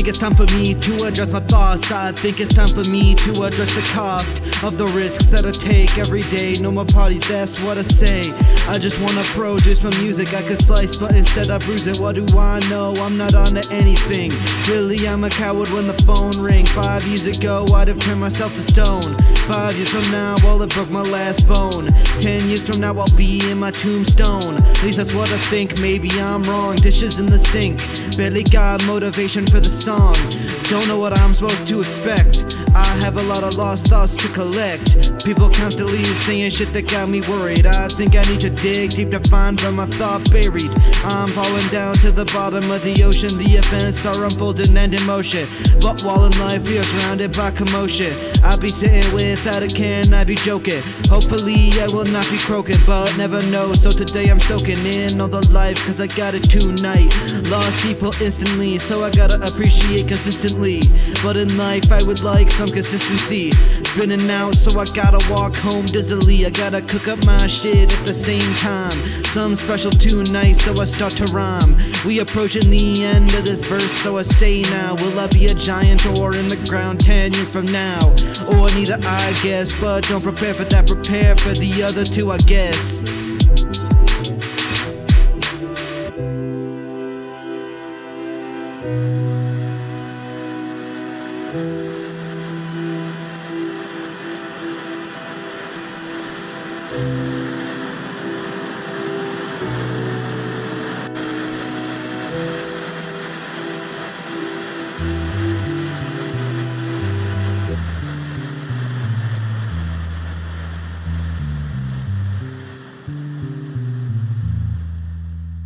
think it's time for me to address my thoughts. I think it's time for me to address the cost of the risks that I take every day. No more parties, that's what I say. I just wanna produce my music I could slice, but instead I bruise it. What do I know? I'm not onto anything. Really, I'm a coward when the phone rings. 5 years ago, I'd have turned myself to stone. 5 years from now, I'll have broke my last bone. 10 years from now, I'll be in my tombstone. At least that's what I think, maybe I'm wrong. Dishes in the sink, barely got motivation for the song. Don't know what I'm supposed to expect. I have a lot of lost thoughts to collect. People constantly saying shit that got me worried. I think I need to dig deep to find where my thought buried. I'm falling down to the bottom of the ocean. The events are unfolding and in motion, but while in life we are surrounded by commotion. I be sitting without a can, I be joking. Hopefully I will not be croaking, but never know. So today I'm soaking in all the life, cause I got it tonight. Lost people instantly, so I gotta appreciate consistently. But in life I would like some consistency. Spinning out, so I gotta walk home dizzily. I gotta cook up my shit at the same time. Some special tonight, so I start to rhyme. We approaching the end of this verse, so I say now, will I be a giant or in the ground 10 years from now? Or neither, I guess, but don't prepare for that, prepare for the other two, I guess.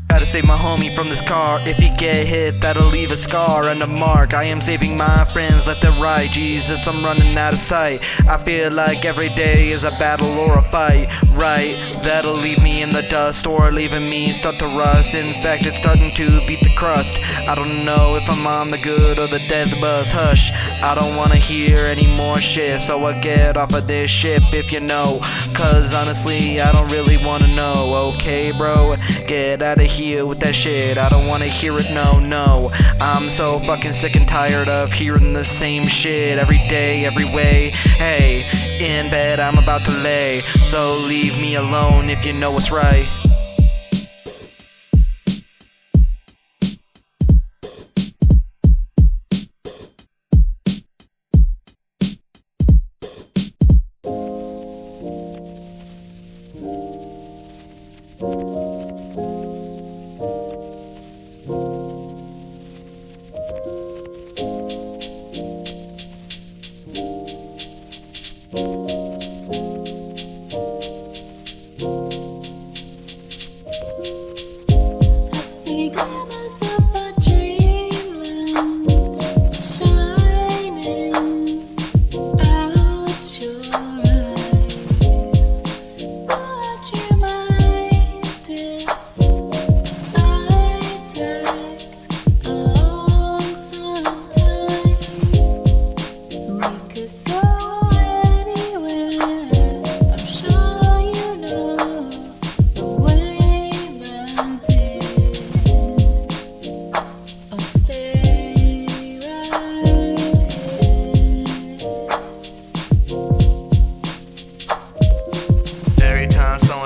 Gotta save my homie from this car. If he get hit, that'll leave a scar and a mark. I am saving my friends left and right. Jesus, I'm running out of sight. I feel like every day is a battle or a fight. Right, that'll leave me in the dust or leaving me start to rust. In fact, it's starting to beat the crust. I don't know if I'm on the good or the death bus. Hush, I don't wanna hear any more shit, so I get off of this ship if you know. Cause honestly, I don't really wanna know. Okay, bro, get out of here with that shit. I don't wanna hear it, no. I'm so fucking sick and tired of hearing the same shit every day, every way. Hey, in bed I'm about to lay, so leave me alone if you know what's right.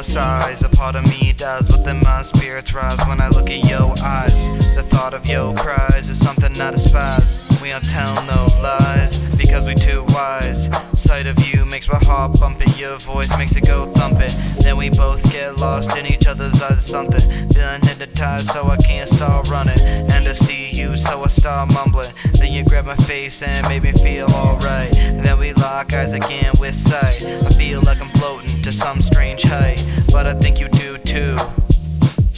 Size, a part of me dies, but then my spirit thrives when I look at your eyes. The thought of your cries is something I despise. We don't tell no lies, because we too wise. Sight of you makes my heart bump and your voice makes it go thumping. Then we both get lost in each other's eyes or something. Feeling hypnotized so I can't start running. And to see you so I start mumbling. Then you grab my face and made me feel alright. And then we lock eyes again with sight. I feel like I'm floating to some strange height, but I think you do too,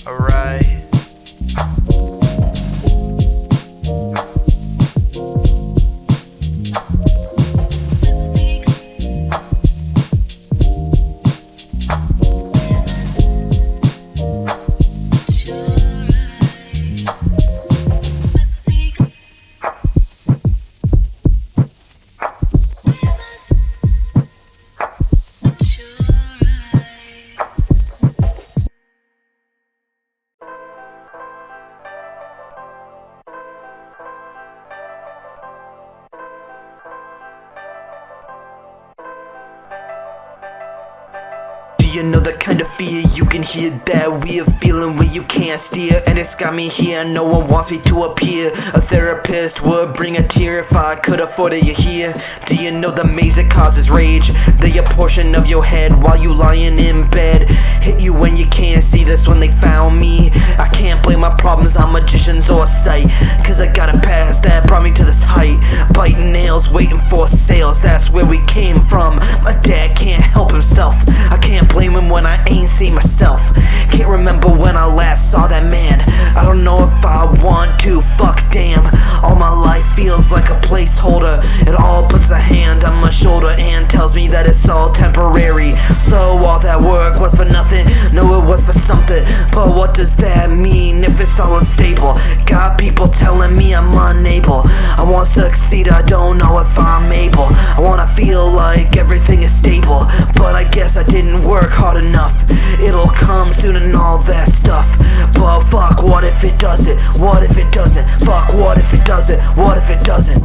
alright? you know the kind of fear you can hear? That weird feeling where you can't steer, and it's got me here, no one wants me to appear. A therapist would bring a tear if I could afford it, you hear? Do you know the maze that causes rage? The portion of your head while you lying in bed hit you when you can't see. That's when they found me. I can't blame my problems on magicians or sight, cause I got a past that brought me to this height. Biting nails, waiting for sales, that's where we came from. My dad can't help himself, I can't blame him when I ain't seen myself. Can't remember when I last saw that man, I don't know if I want to, fuck damn. All my life feels like a placeholder, it all puts a hand on my shoulder and tells me that it's all temporary. So all that work was for nothing, no it was for something, but what does that mean if it's all unstable? Got people telling me I'm unable, I want to succeed, I don't know if I'm able. I wanna feel like everything is stable, but I guess I didn't work hard enough. It'll come soon and all that stuff, but fuck, what if it doesn't? What if it doesn't? Fuck, what if it doesn't? What if it doesn't?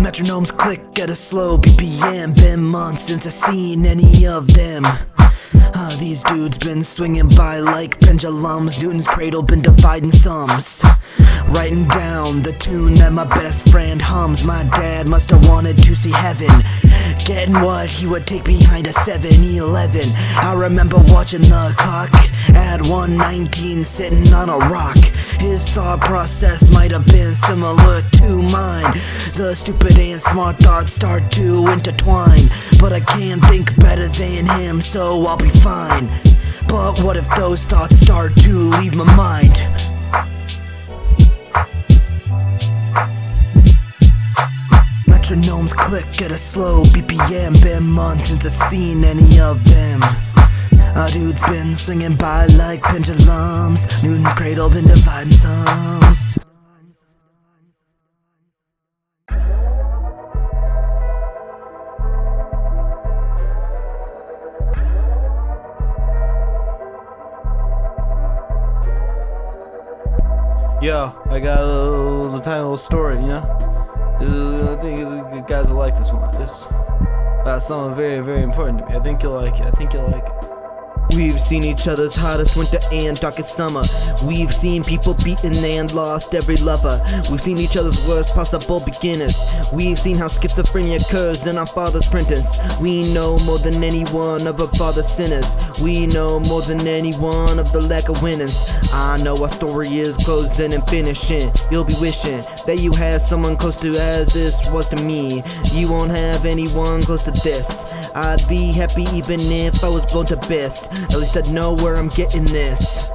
Metronomes click at a slow BPM. Been months since I seen any of them. These dudes been swinging by like pendulums. Newton's cradle been dividing sums. Writing down the tune that my best friend hums. My dad must have wanted to see heaven, getting what he would take behind a 7-Eleven. I remember watching the clock at 1:19, sitting on a rock. His thought process might have been similar to mine. The stupid and smart thoughts start to intertwine, but I can't think better than him, so I'll be fine. But what if those thoughts start to leave my mind? Metronomes click at a slow BPM. Been months since I've seen any of them. Dude's been swinging by like pendulums. Newton's cradle been dividing sums. Yo, I got a little tiny little story, you know? I think you guys will like this one. It's about something very, very important to me. I think you'll like it. We've seen each other's hottest winter and darkest summer. We've seen people beaten and lost every lover. We've seen each other's worst possible beginners. We've seen how schizophrenia occurs in our father's printers. We know more than anyone of our father's sinners. We know more than anyone of the lack of winners. I know our story is closing and finishing. You'll be wishing that you had someone close to as this was to me. You won't have anyone close to this. I'd be happy even if I was blown to bits. At least I'd know where I'm getting this.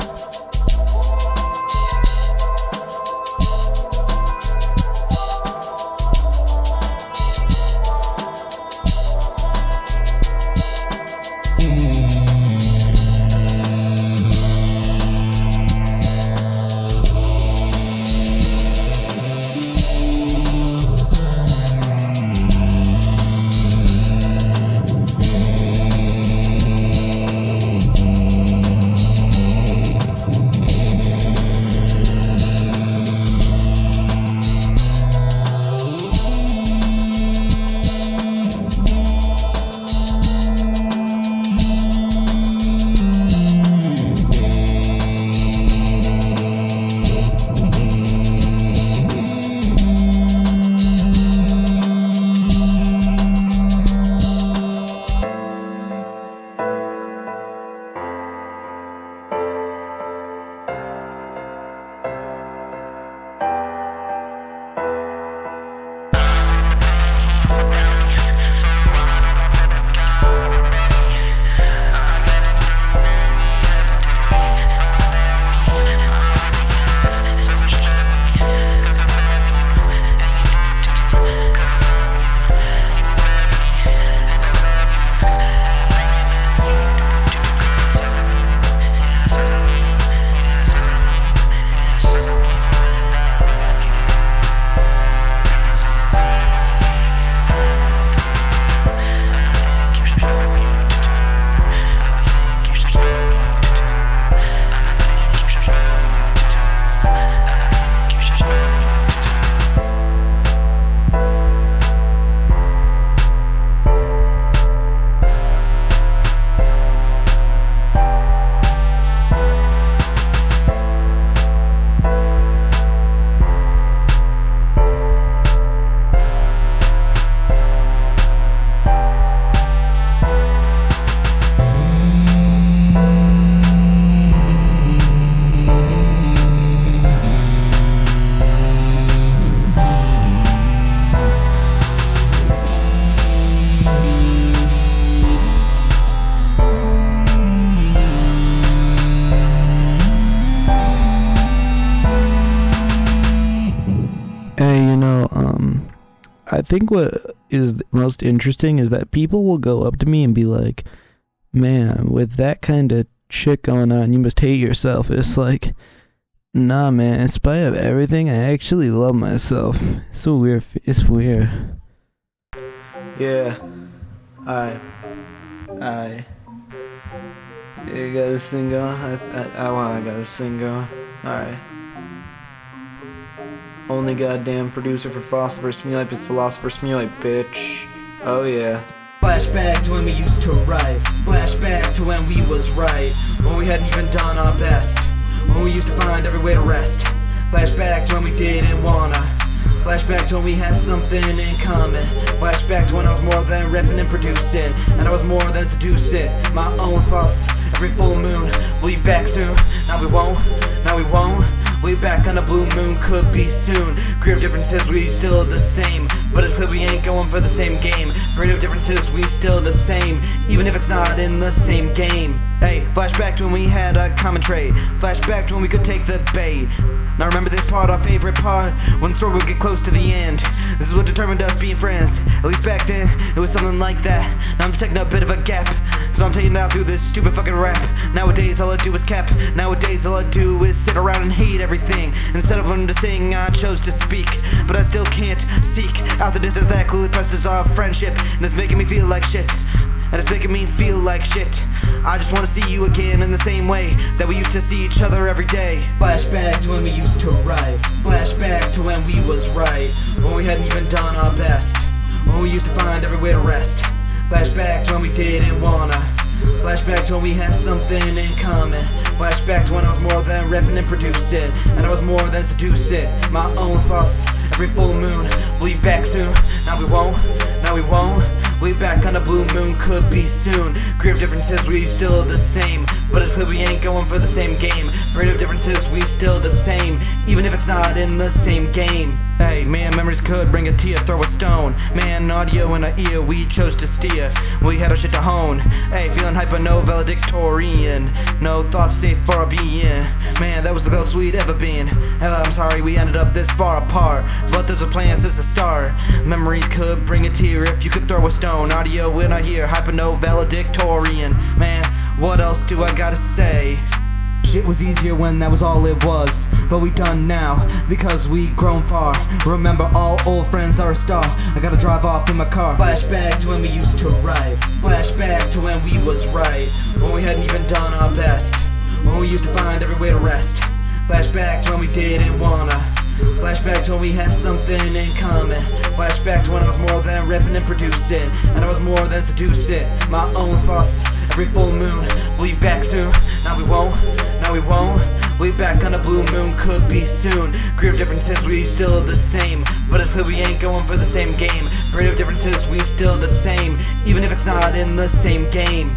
I think what is most interesting is that people will go up to me and be like, man, with that kind of shit going on, you must hate yourself. It's like, nah, man, in spite of everything, I actually love myself. It's so weird. It's weird. Yeah. You got this thing going? I got this thing going. Alright. Only goddamn producer for Philosopher Smyoip is Philosopher Smyoip, bitch. Oh yeah. Flashback to when we used to write. Flashback to when we was right. When we hadn't even done our best. When we used to find every way to rest. Flashback to when we didn't wanna. Flashback to when we had something in common. Flashback to when I was more than repping and producing, and I was more than seducing my own thoughts. Every full moon, we'll be back soon. Now we won't, now we won't. We'll be back on a blue moon, could be soon. Creative differences, we still the same, but it's clear we ain't going for the same game. Creative differences, we still the same, even if it's not in the same game. Hey, flashback to when we had a common trait. Flashback to when we could take the bait. Now remember this part, our favorite part, when the story would get close to the end. This is what determined us being friends. At least back then, it was something like that. Now I'm just taking a bit of a gap, so I'm taking it out through this stupid fucking rap. Nowadays all I do is cap. Nowadays all I do is sit around and hate everything. Instead of learning to sing, I chose to speak. But I still can't seek out the distance that clearly presses our friendship, and it's making me feel like shit. And it's making me feel like shit. I just wanna see you again in the same way that we used to see each other every day. Flashback to when we used to write. Flashback to when we was right. When we hadn't even done our best. When we used to find every way to rest. Flashback to when we didn't wanna. Flashback to when we had something in common. Flashback to when I was more than repping and producing, and I was more than seducing my own thoughts. Every full moon, we'll be back soon. Now we won't, now we won't. We'll be back on a blue moon, could be soon. Creative differences, we still the same, but it's clear we ain't going for the same game. Creative differences, we still the same, even if it's not in the same game. Hey, man, memories could bring a tear, throw a stone. Man, audio in our ear, we chose to steer. We had our shit to hone. Hey, feeling hyper, no valedictorian. No thoughts safe for our being. Man, that was the closest we'd ever been. I'm sorry we ended up this far apart, but there's a plan since the start. Memories could bring a tear if you could throw a stone. Audio in our ear, hyper, no valedictorian. Man, what else do I gotta say? Shit was easier when that was all it was, but we done now, because we grown far. Remember, all old friends are a star. I gotta drive off in my car. Flashback to when we used to write. Flashback to when we was right. When we hadn't even done our best. When we used to find every way to rest. Flashback to when we didn't wanna. Flashback to when we had something in common. Flashback to when I was more than repping and producing, and I was more than seducing my own thoughts. Every full moon, we'll be back soon. Now we won't, now we won't. We'll be back on a blue moon, could be soon. Creative differences, we still the same, but it's clear we ain't going for the same game. Creative differences, we still the same, even if it's not in the same game.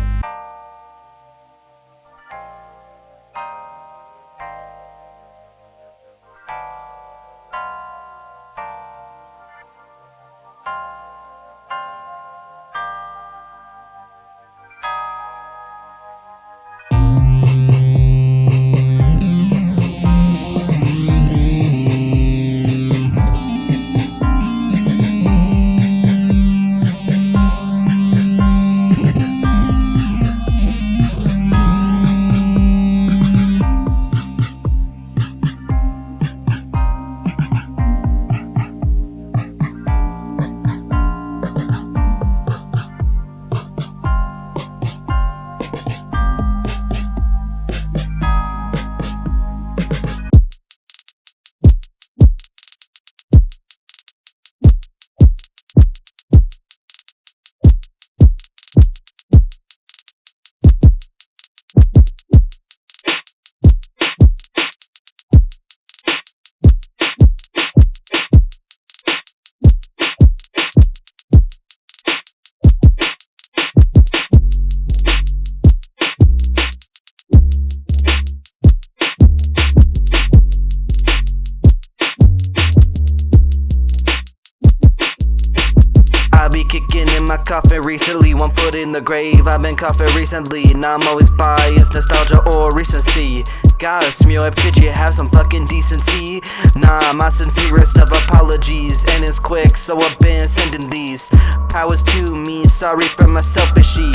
Kicking in my coffin recently, 1 foot in the grave. I've been coughing recently, now I'm always biased, nostalgia or recency. God, Smyoip, could you have some fucking decency? Nah, my sincerest of apologies, and it's quick, so I've been sending these powers to me. Sorry for my selfishy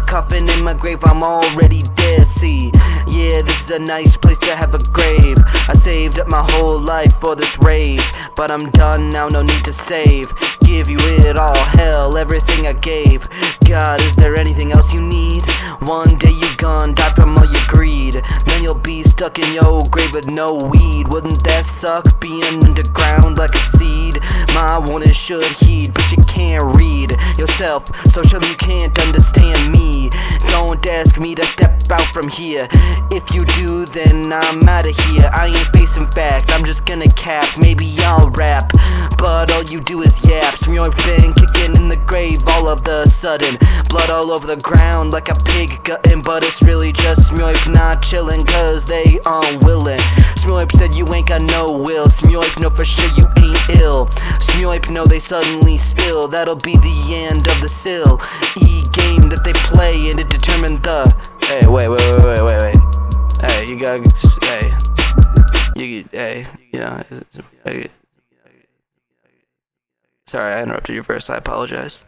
coffin in my grave, I'm already dead. See, yeah, this is a nice place to have a grave. I saved up my whole life for this rave, but I'm done now, no need to save. Give you it all, hell, everything I gave. God, is there anything else you need? One day you gone, die from all your greed. Then you'll be stuck in your grave with no weed. Wouldn't that suck, being underground like a seed? My warning should heed, but you can't read yourself, so surely you can't understand me. Don't ask me to step out from here. If you do, then I'm outta here. I ain't facing fact, I'm just gonna cap. Maybe I'll rap, but all you do is yap. Smyoip been kicking in the grave all of the sudden. Blood all over the ground like a pig gutting, but it's really just Smyoip not chilling cause they unwilling. Smyoip said you ain't got no will. Smyoip know for sure you ain't ill. Smyoip know they suddenly spill. That'll be the end of the sill E-game that they play, and it determined the Hey, wait. Hey, you gotta, hey. Sorry, I interrupted your verse, I apologize.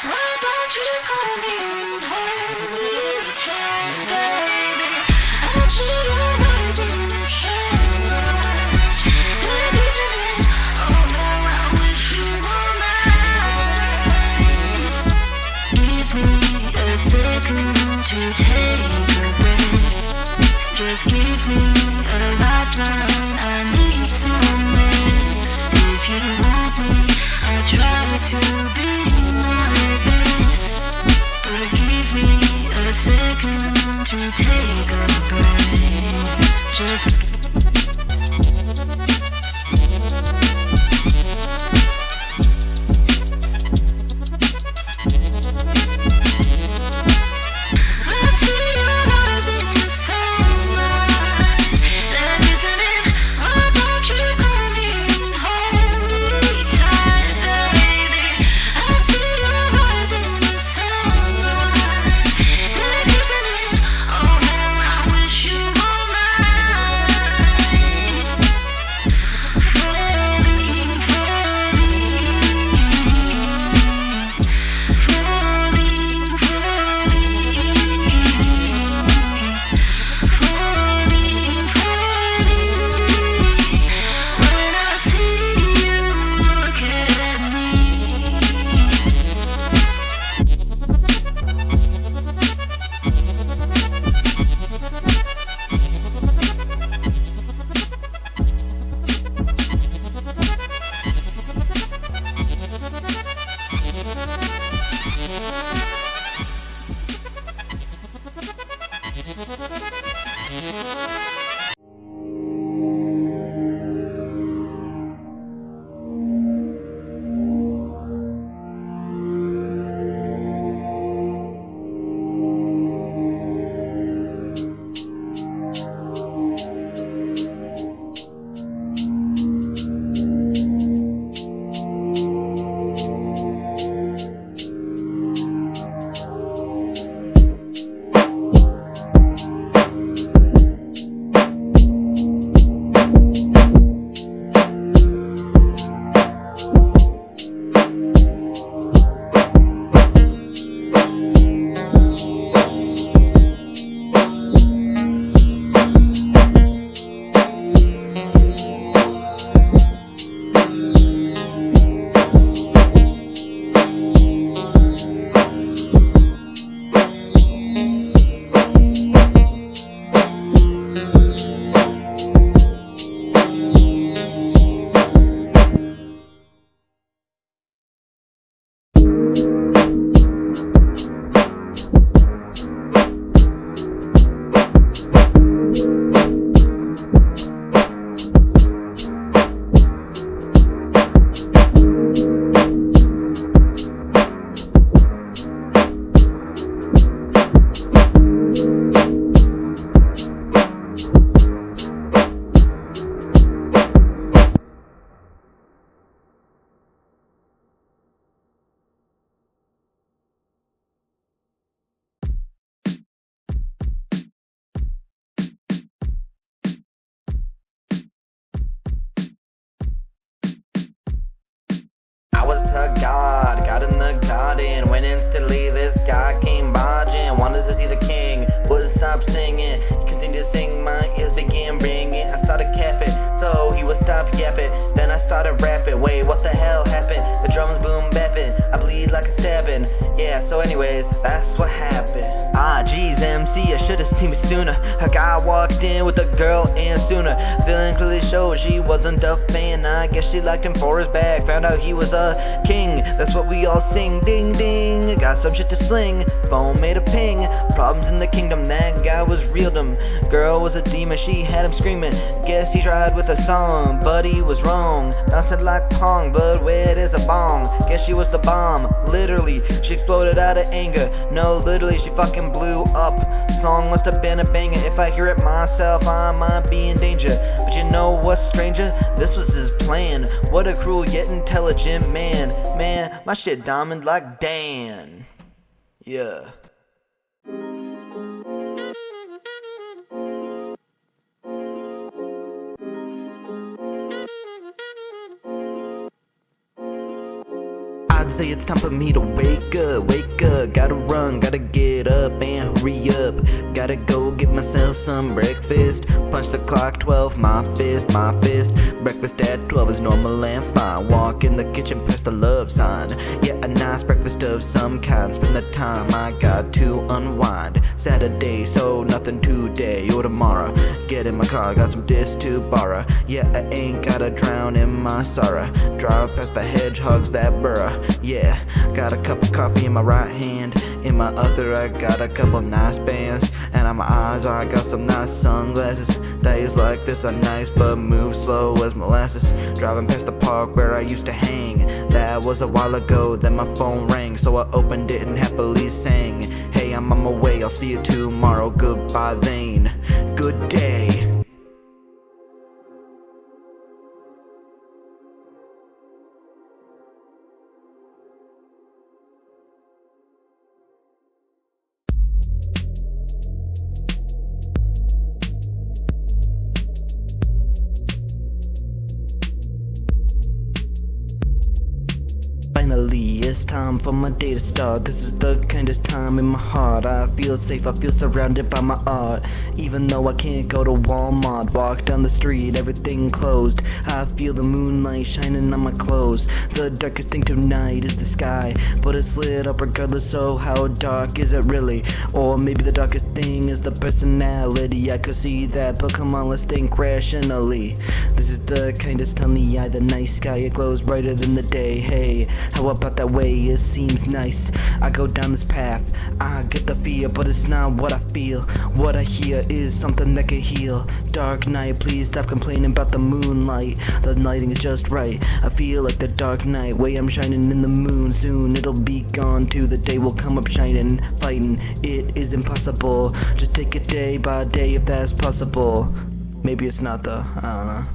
Why don't you call me home? Baby, I see your eyes in the sunlight. Baby, oh now I wish you were mine. Give me a second to take a breath. Just give me a lifeline, I need some rest. If you want me, I try to be my best, but give me a second to take a breath. Just wish stopped yapping. Then I started rapping. Wait, what the hell happened? The drums boom bapping. I bleed like a stabbing. Yeah, so anyways, that's what happened. Ah, geez, MC, I should've seen me sooner. A guy walked in with a girl and sooner. Feeling clearly showed she wasn't a fan. I guess she liked him for his bag. Found out he was a king. That's what we all sing. Ding ding, got some shit to sling. Phone made a ping. Problems in the kingdom. That guy was realdom. Girl was a demon. She had him screaming. Guess he tried with a song, but he was wrong. Bouncing like pong, blood wet as a bong. Guess she was the bomb. Literally, she exploded out of anger. No, literally, she fucking blew up. Song must have been a banger. If I hear it myself, I might be in danger. But you know what's stranger? This was his plan. What a cruel yet intelligent man. Man, my shit diamond like Dan. Yeah. I'd say it's time for me to wake up, gotta run, gotta get up and hurry up. Gotta go get myself some breakfast. Punch the clock, 12, my fist. Breakfast at 12 is normal and fine. Walk in the kitchen past the love sign. Yeah, a nice breakfast of some kind. Spend the time I got to unwind. Saturday, so nothing today or tomorrow. Get in my car, got some discs to borrow. Yeah, I ain't gotta drown in my sorrow. Drive past the hedgehogs that burrow. Yeah, got a cup of coffee in my right hand. In my other I got a couple nice bands. And on my eyes I got some nice sunglasses. Days like this are nice but move slow as molasses. Driving past the park where I used to hang. That was a while ago, then my phone rang. So I opened it and happily sang, hey, I'm on my way, I'll see you tomorrow. Goodbye then, good day. Finally, it's time for my day to start. This is the kindest time in my heart. I feel safe, I feel surrounded by my art. Even though I can't go to Walmart, walk down the street, everything closed. I feel the moonlight shining on my clothes. The darkest thing tonight is the sky, but it's lit up regardless, so how dark is it really? Or maybe the darkest thing is the personality. I could see that, but come on, let's think rationally. This is the kindest time of the eye, the night sky, it glows brighter than the day. Hey, how about that way? It seems nice. I go down this path, I get the fear, but it's not what I feel. What I hear is something that can heal. Dark night, please stop complaining about the moonlight. The lighting is just right. I feel like the dark night, way I'm shining in the moon. Soon it'll be gone too, the day will come up shining. Fighting, it is impossible. Just take it day by day if that's possible. Maybe it's not though, I don't know.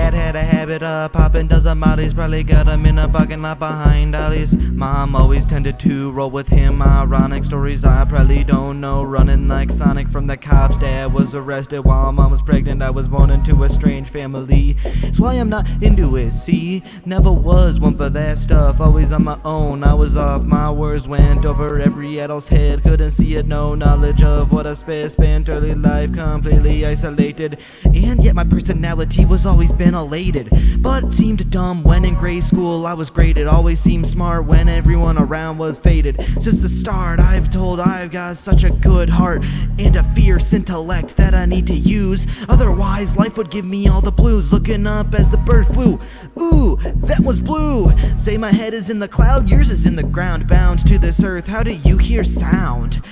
Had a habit of popping dozen mollies, probably got him in a parking lot behind Ollie's. Mom always tended to roll with him, ironic stories I probably don't know. Running like Sonic from the cops, dad was arrested while mom was pregnant. I was born into a strange family, that's why I'm not into it, see? Never was one for that stuff, always on my own. I was off, my words went over every adult's head. Couldn't see it, no knowledge of what I spent early life completely isolated. And yet my personality was always been elated, but seemed dumb when in grade school I was graded. Always seemed smart when everyone around was faded. Since the start I've told I've got such a good heart and a fierce intellect that I need to use, otherwise life would give me all the blues. Looking up as the birds flew, ooh, that was blue. Say my head is in the cloud, yours is in the ground. Bound to this earth, how do you hear sound?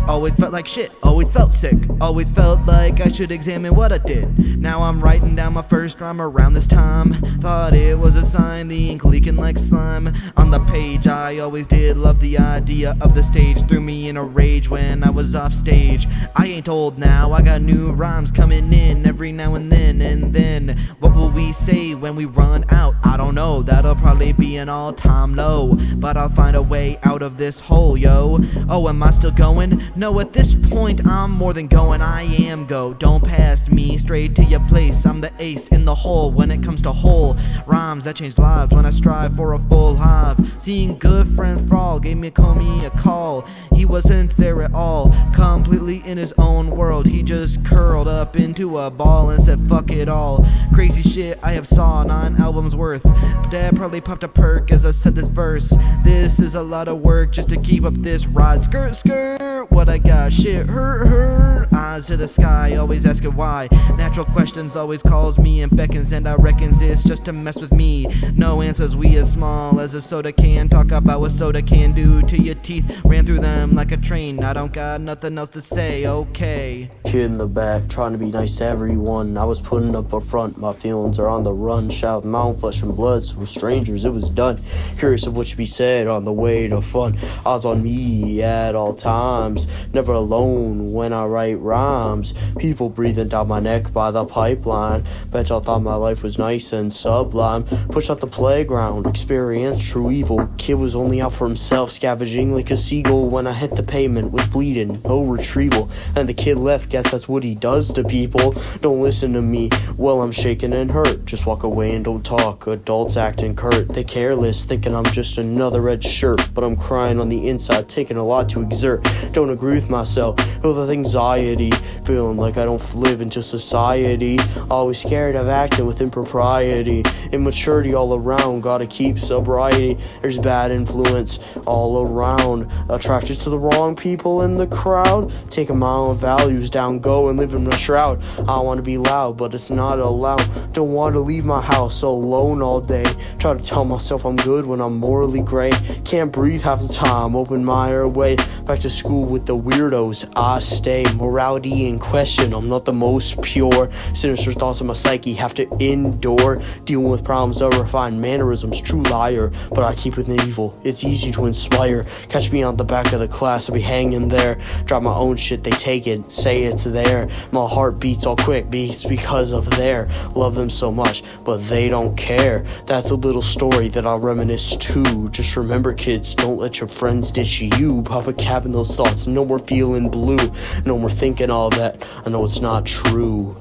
Always felt like shit, always felt sick, always felt like I should examine what I did. Now I'm writing down my first rhyme around this this time. Thought it was a sign, the ink leaking like slime on the page. I always did love the idea of the stage. Threw me in a rage when I was off stage. I ain't old now, I got new rhymes coming in every now and then. And then, what will we say when we run out? I don't know, that'll probably be an all-time low. But I'll find a way out of this hole, yo. Oh, am I still going? No, at this point I'm more than going. I am go, don't pass me straight to your place. I'm the ace in the hole when it comes to whole rhymes that change lives when I strive for a full hive. Seeing good friends fall gave me a call. He wasn't there at all, completely in his own world. He just curled up into a ball and said fuck it all. Crazy shit I have saw 9 albums worth. Dad probably popped a perk as I said this verse. This is a lot of work just to keep up this ride. Skirt, skirt, what I got, shit hurt. Eyes to the sky, always asking why. Natural questions always calls me and beckons, and I reckons it's just to mess with me. No answers, we as small as a soda can. Talk about what soda can do to your teeth. Ran through them like a train, I don't got nothing else to say, okay. Kid in the back, trying to be nice to everyone. I was putting up a front, my feelings are on the run. Shouting my own flesh and blood, so with strangers it was done. Curious of what should be said on the way to fun. Eyes on me at all times, never alone when I write rhymes. People breathing down my neck by the pipeline. Bet y'all thought my life was nice and sublime. Push out the playground, experience true evil. Kid was only out for himself, scavenging like a seagull. When I hit the pavement, was bleeding, no retrieval. And the kid left, guess that's what he does to people. Don't listen to me, well I'm shaken and hurt. Just walk away and don't talk, adults acting curt. They careless, thinking I'm just another red shirt. But I'm crying on the inside, taking a lot to exert. Don't agree with myself, filled with anxiety. Feeling like I don't live into society. Always scared of acting with impropriety. Immaturity all around, gotta keep sobriety. There's bad influence all around. Attracted to the wrong people in the crowd. Taking my own values down, go and live in my shroud. I wanna be loud, but it's not allowed. Don't wanna leave my house alone all day. Try to tell myself I'm good when I'm morally gray. Can't breathe half the time, open my airway. Back to school with the weirdos, I stay. Morality in question, I'm not the most pure. Sinister thoughts of my psyche have to endure. Dealing with problems of refined mannerisms, true liar. But I keep with evil, it's easy to inspire. Catch me on the back of the class, I'll be hanging there. Drop my own shit, they take it, say it's there. My heart beats all quick, beats because of their love them so much, but they don't care. That's a little story that I'll reminisce to. Just remember kids, don't let your friends ditch you. Pop a cap in those thoughts, no more feeling blue. No more thinking all that, I know it's not true.